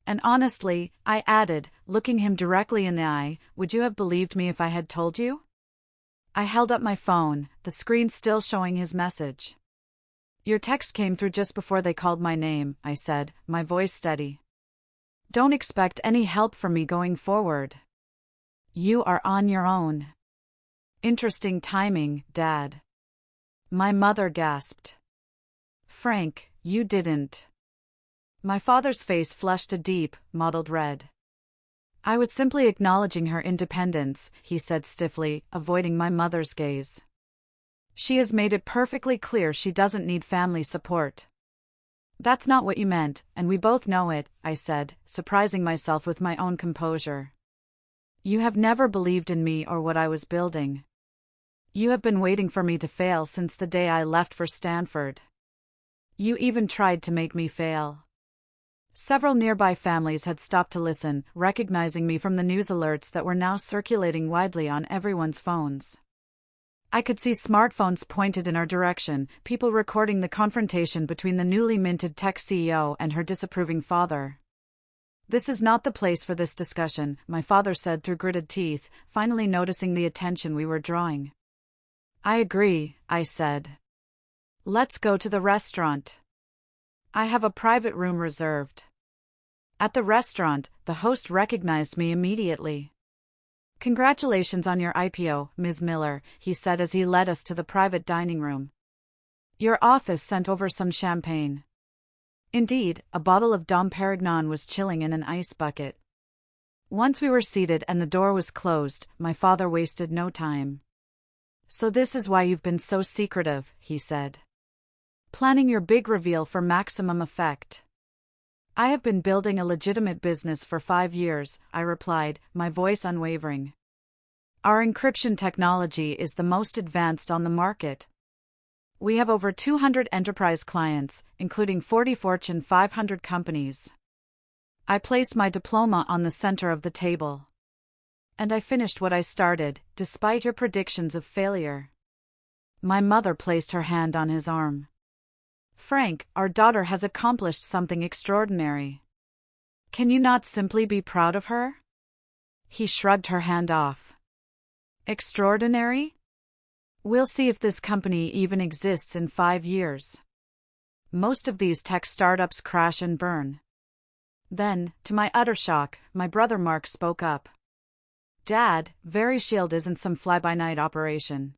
And honestly, I added, looking him directly in the eye, would you have believed me if I had told you? I held up my phone, the screen still showing his message. Your text came through just before they called my name, I said, my voice steady. Don't expect any help from me going forward. You are on your own. Interesting timing, Dad. My mother gasped. Frank, you didn't. My father's face flushed a deep, mottled red. I was simply acknowledging her independence, he said stiffly, avoiding my mother's gaze. She has made it perfectly clear she doesn't need family support. That's not what you meant, and we both know it, I said, surprising myself with my own composure. You have never believed in me or what I was building. You have been waiting for me to fail since the day I left for Stanford. You even tried to make me fail. Several nearby families had stopped to listen, recognizing me from the news alerts that were now circulating widely on everyone's phones. I could see smartphones pointed in our direction, people recording the confrontation between the newly minted tech CEO and her disapproving father. This is not the place for this discussion, my father said through gritted teeth, finally noticing the attention we were drawing. I agree, I said. Let's go to the restaurant. I have a private room reserved. At the restaurant, the host recognized me immediately. Congratulations on your IPO, Ms. Miller, he said as he led us to the private dining room. Your office sent over some champagne. Indeed, a bottle of Dom Perignon was chilling in an ice bucket. Once we were seated and the door was closed, my father wasted no time. So this is why you've been so secretive, he said. Planning your big reveal for maximum effect. I have been building a legitimate business for 5 years, I replied, my voice unwavering. Our encryption technology is the most advanced on the market. We have over 200 enterprise clients, including 40 Fortune 500 companies. I placed my diploma on the center of the table. And I finished what I started, despite your predictions of failure. My mother placed her hand on his arm. Frank, our daughter has accomplished something extraordinary. Can you not simply be proud of her? He shrugged her hand off. Extraordinary? We'll see if this company even exists in 5 years. Most of these tech startups crash and burn. Then, to my utter shock, my brother Mark spoke up. Dad, VeriShield isn't some fly-by-night operation.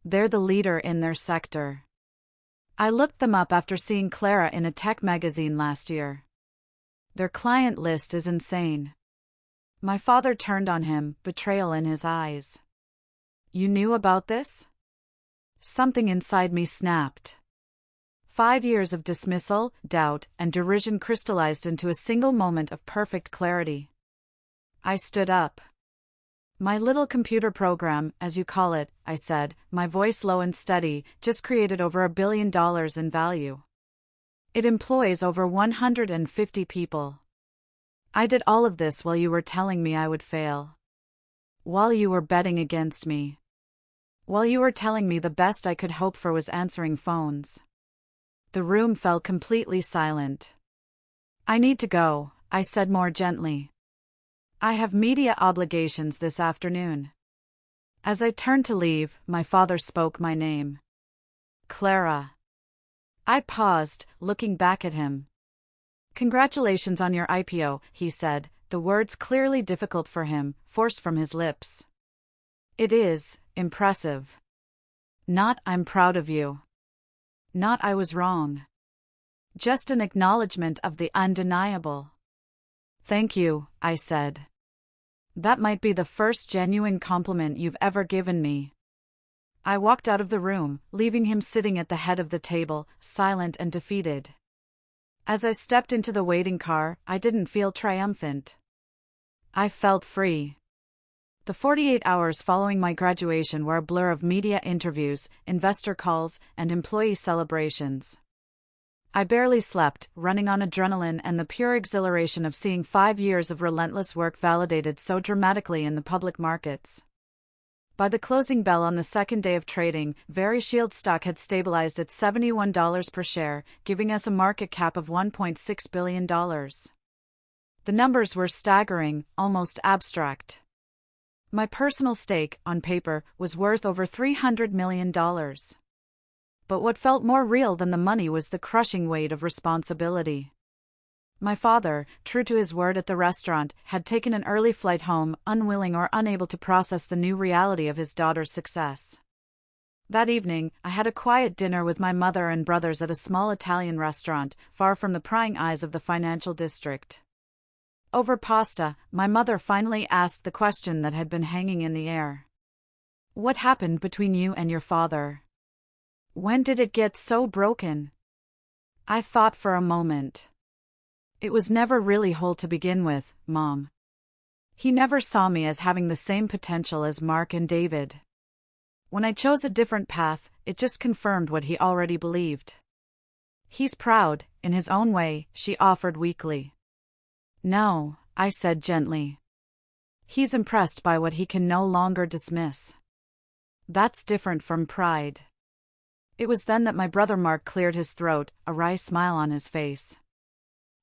They're the leader in their sector. I looked them up after seeing Clara in a tech magazine last year. Their client list is insane. My father turned on him, betrayal in his eyes. You knew about this? Something inside me snapped. 5 years of dismissal, doubt, and derision crystallized into a single moment of perfect clarity. I stood up. My little computer program, as you call it, I said, my voice low and steady, just created over $1 billion in value. It employs over 150 people. I did all of this while you were telling me I would fail. While you were betting against me. While you were telling me the best I could hope for was answering phones. The room fell completely silent. I need to go, I said more gently. I have media obligations this afternoon. As I turned to leave, my father spoke my name. Clara. I paused, looking back at him. Congratulations on your IPO, he said, the words clearly difficult for him, forced from his lips. It is, impressive. Not I'm proud of you. Not I was wrong. Just an acknowledgement of the undeniable. Thank you, I said. That might be the first genuine compliment you've ever given me. I walked out of the room, leaving him sitting at the head of the table, silent and defeated. As I stepped into the waiting car, I didn't feel triumphant. I felt free. The 48 hours following my graduation were a blur of media interviews, investor calls, and employee celebrations. I barely slept, running on adrenaline and the pure exhilaration of seeing 5 years of relentless work validated so dramatically in the public markets. By the closing bell on the second day of trading, VeriShield stock had stabilized at $71 per share, giving us a market cap of $1.6 billion. The numbers were staggering, almost abstract. My personal stake, on paper, was worth over $300 million. But what felt more real than the money was the crushing weight of responsibility. My father, true to his word at the restaurant, had taken an early flight home, unwilling or unable to process the new reality of his daughter's success. That evening, I had a quiet dinner with my mother and brothers at a small Italian restaurant, far from the prying eyes of the financial district. Over pasta, my mother finally asked the question that had been hanging in the air. "What happened between you and your father? When did it get so broken?" I thought for a moment. "It was never really whole to begin with, Mom. He never saw me as having the same potential as Mark and David. When I chose a different path, it just confirmed what he already believed." "He's proud, in his own way," she offered weakly. "No," I said gently. "He's impressed by what he can no longer dismiss. That's different from pride." It was then that my brother Mark cleared his throat, a wry smile on his face.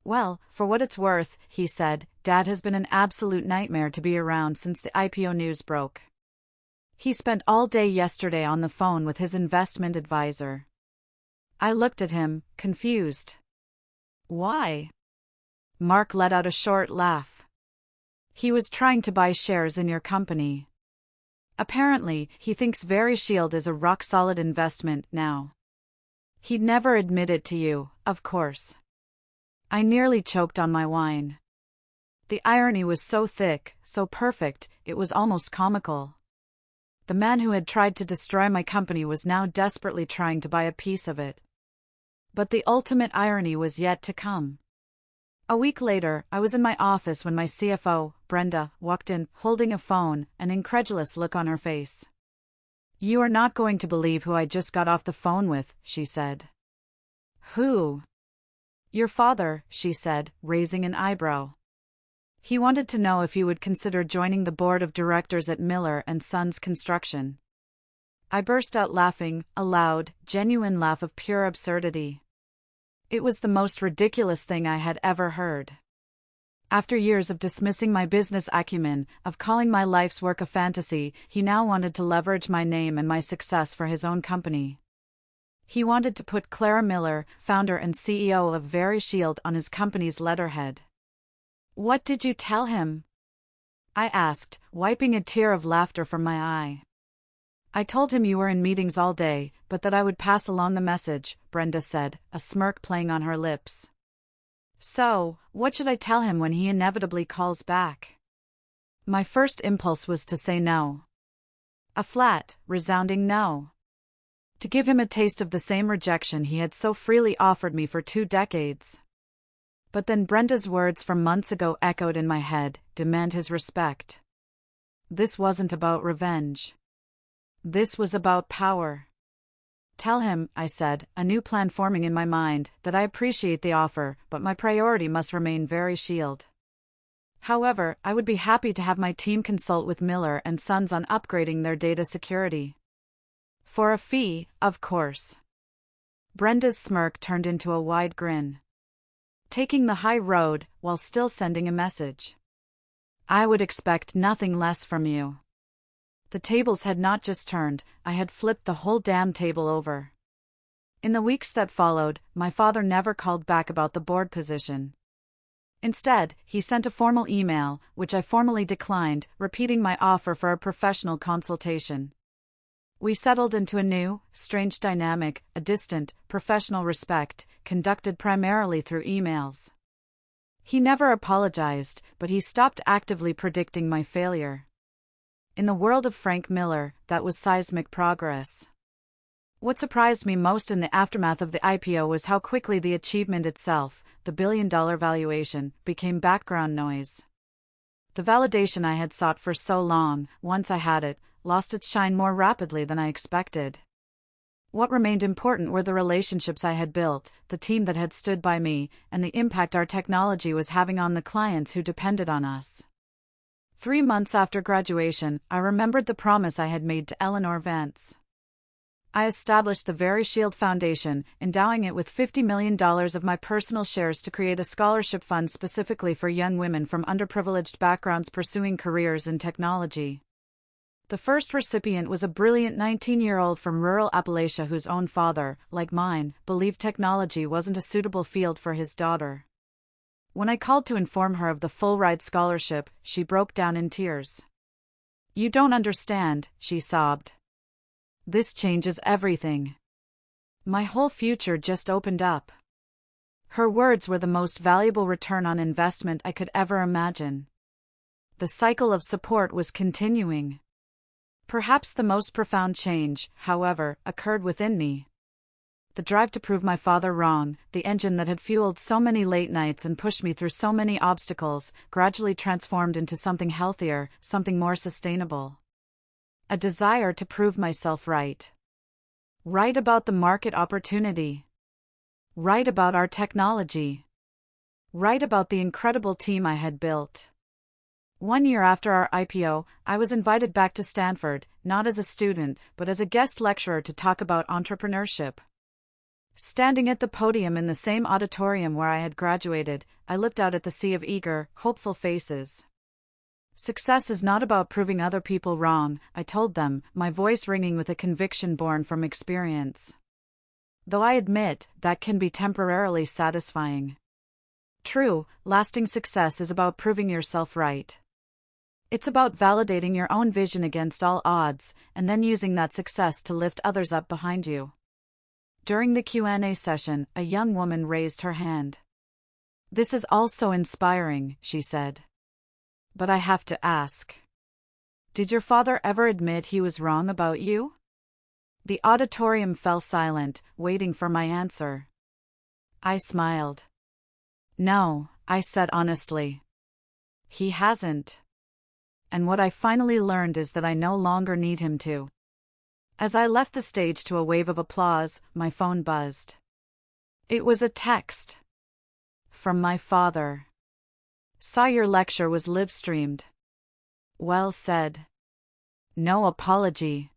"Well, for what it's worth," he said, "Dad has been an absolute nightmare to be around since the IPO news broke. He spent all day yesterday on the phone with his investment advisor." I looked at him, confused. "Why?" Mark let out a short laugh. "He was trying to buy shares in your company. Apparently, he thinks VeriShield is a rock-solid investment now. He'd never admit it to you, of course." I nearly choked on my wine. The irony was so thick, so perfect, it was almost comical. The man who had tried to destroy my company was now desperately trying to buy a piece of it. But the ultimate irony was yet to come. A week later, I was in my office when my CFO, Brenda, walked in, holding a phone, an incredulous look on her face. "You are not going to believe who I just got off the phone with," she said. "Who?" "Your father," she said, raising an eyebrow. "He wanted to know if you would consider joining the board of directors at Miller & Sons Construction." I burst out laughing, a loud, genuine laugh of pure absurdity. It was the most ridiculous thing I had ever heard. After years of dismissing my business acumen, of calling my life's work a fantasy, he now wanted to leverage my name and my success for his own company. He wanted to put Clara Miller, founder and CEO of VeriShield, on his company's letterhead. "What did you tell him?" I asked, wiping a tear of laughter from my eye. "I told him you were in meetings all day, but that I would pass along the message," Brenda said, a smirk playing on her lips. "So, what should I tell him when he inevitably calls back?" My first impulse was to say no. A flat, resounding no. To give him a taste of the same rejection he had so freely offered me for 2 decades. But then Brenda's words from months ago echoed in my head, "Demand his respect." This wasn't about revenge. This was about power. "Tell him," I said, a new plan forming in my mind, "that I appreciate the offer, but my priority must remain VeriShield. However, I would be happy to have my team consult with Miller & Sons on upgrading their data security. For a fee, of course." Brenda's smirk turned into a wide grin. "Taking the high road, while still sending a message. I would expect nothing less from you." The tables had not just turned, I had flipped the whole damn table over. In the weeks that followed, my father never called back about the board position. Instead, he sent a formal email, which I formally declined, repeating my offer for a professional consultation. We settled into a new, strange dynamic, a distant, professional respect, conducted primarily through emails. He never apologized, but he stopped actively predicting my failure. In the world of Frank Miller, that was seismic progress. What surprised me most in the aftermath of the IPO was how quickly the achievement itself, the billion-dollar valuation, became background noise. The validation I had sought for so long, once I had it, lost its shine more rapidly than I expected. What remained important were the relationships I had built, the team that had stood by me, and the impact our technology was having on the clients who depended on us. 3 months after graduation, I remembered the promise I had made to Eleanor Vance. I established the Very Shield Foundation, endowing it with $50 million of my personal shares to create a scholarship fund specifically for young women from underprivileged backgrounds pursuing careers in technology. The first recipient was a brilliant 19-year-old from rural Appalachia whose own father, like mine, believed technology wasn't a suitable field for his daughter. When I called to inform her of the full-ride scholarship, she broke down in tears. "You don't understand," she sobbed. "This changes everything. My whole future just opened up." Her words were the most valuable return on investment I could ever imagine. The cycle of support was continuing. Perhaps the most profound change, however, occurred within me. The drive to prove my father wrong, the engine that had fueled so many late nights and pushed me through so many obstacles, gradually transformed into something healthier, something more sustainable. A desire to prove myself right. Right about the market opportunity. Right about our technology. Right about the incredible team I had built. 1 year after our IPO, I was invited back to Stanford, not as a student, but as a guest lecturer to talk about entrepreneurship. Standing at the podium in the same auditorium where I had graduated, I looked out at the sea of eager, hopeful faces. "Success is not about proving other people wrong," I told them, my voice ringing with a conviction born from experience. Though I admit, that can be temporarily satisfying. True, lasting success is about proving yourself right. It's about validating your own vision against all odds, and then using that success to lift others up behind you. During the Q&A session, a young woman raised her hand. "This is all so inspiring," she said. "But I have to ask. Did your father ever admit he was wrong about you?" The auditorium fell silent, waiting for my answer. I smiled. "No," I said honestly. "He hasn't. And what I finally learned is that I no longer need him to." As I left the stage to a wave of applause, my phone buzzed. It was a text. From my father. "Saw your lecture was live-streamed. Well said. No apology.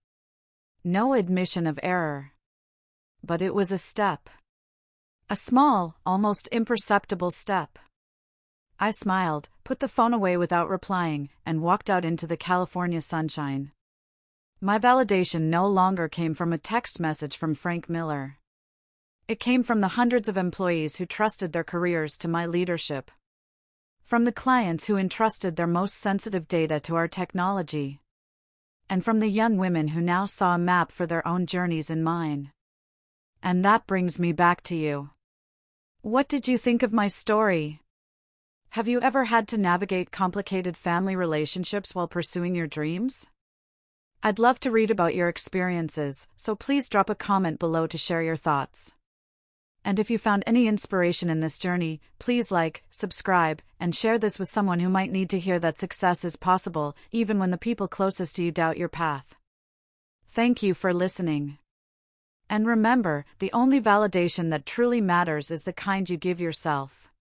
No admission of error. But it was a step. A small, almost imperceptible step." I smiled, put the phone away without replying, and walked out into the California sunshine. My validation no longer came from a text message from Frank Miller. It came from the hundreds of employees who trusted their careers to my leadership. From the clients who entrusted their most sensitive data to our technology. And from the young women who now saw a map for their own journeys in mine. And that brings me back to you. What did you think of my story? Have you ever had to navigate complicated family relationships while pursuing your dreams? I'd love to read about your experiences, so please drop a comment below to share your thoughts. And if you found any inspiration in this journey, please like, subscribe, and share this with someone who might need to hear that success is possible, even when the people closest to you doubt your path. Thank you for listening. And remember, the only validation that truly matters is the kind you give yourself.